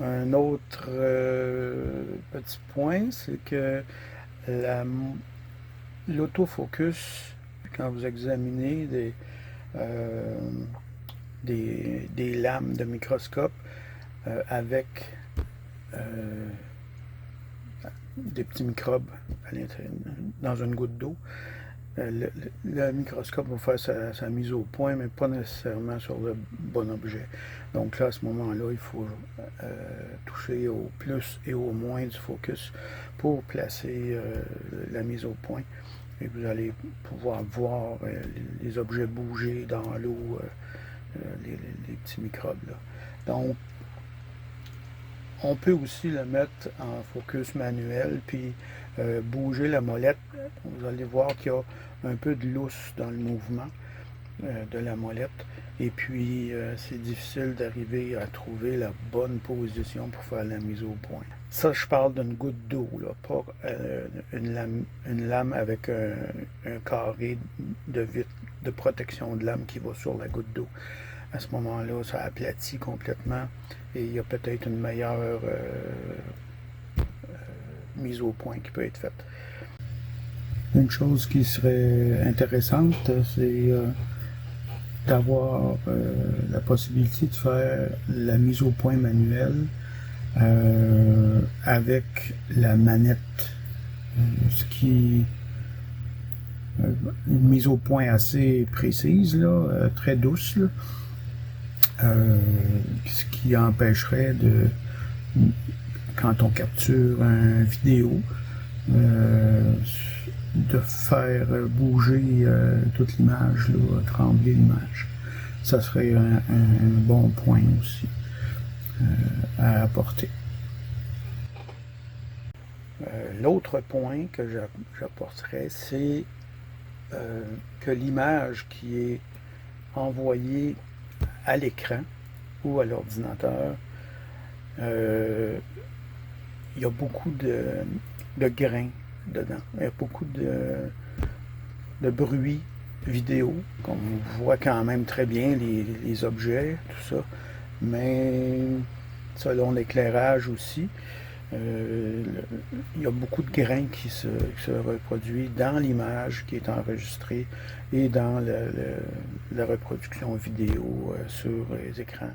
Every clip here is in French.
Un autre petit point, c'est que l'autofocus, quand vous examinez euh, des lames de microscope avec des petits microbes dans une goutte d'eau, le microscope va faire sa mise au point, mais pas nécessairement sur le bon objet. Donc là, à ce moment-là, il faut toucher au plus et au moins du focus pour placer la mise au point. Et vous allez pouvoir voir les objets bouger dans l'eau, les petits microbes là. Donc, on peut aussi le mettre en focus manuel, puis bouger la molette. Vous allez voir qu'il y a un peu de lousse dans le mouvement de la molette. Et puis, c'est difficile d'arriver à trouver la bonne position pour faire la mise au point. Ça, je parle d'une goutte d'eau, là, pas une lame avec un carré de vitre de protection de lame qui va sur la goutte d'eau. À ce moment-là, ça aplatit complètement et il y a peut-être une meilleure mise au point qui peut être faite. Une chose qui serait intéressante, c'est d'avoir la possibilité de faire la mise au point manuelle avec la manette, ce qui une mise au point assez précise, là, très douce, là, ce qui empêcherait de, quand on capture une vidéo, de faire bouger toute l'image, trembler l'image. Ça serait un bon point aussi à apporter. L'autre point que j'apporterais, c'est que l'image qui est envoyée à l'écran ou à l'ordinateur, il y a beaucoup de grains dedans. Il y a beaucoup de bruit vidéo. On voit quand même très bien les objets, tout ça. Mais selon l'éclairage aussi, il y a beaucoup de grains qui se reproduisent dans l'image qui est enregistrée et dans la reproduction vidéo sur les écrans.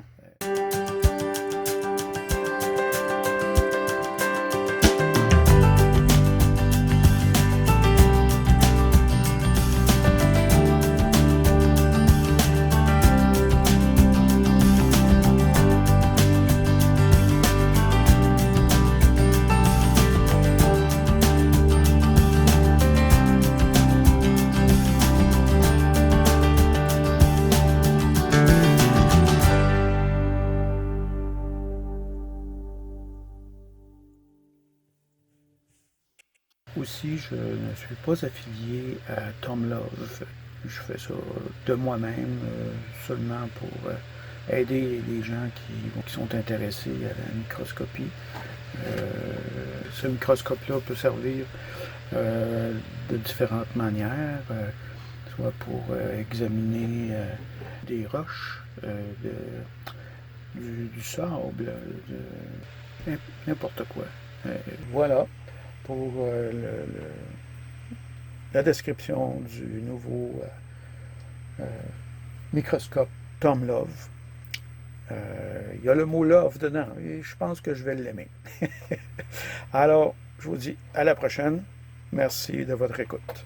Aussi, je ne suis pas affilié à Tom Love. Je fais ça de moi-même, seulement pour aider les gens qui sont intéressés à la microscopie. Ce microscope-là peut servir de différentes manières, soit pour examiner des roches, du sable, n'importe quoi. Voilà pour la description du nouveau microscope Tom Love. Il y a le mot Love dedans et je pense que je vais l'aimer. Alors, je vous dis à la prochaine. Merci de votre écoute.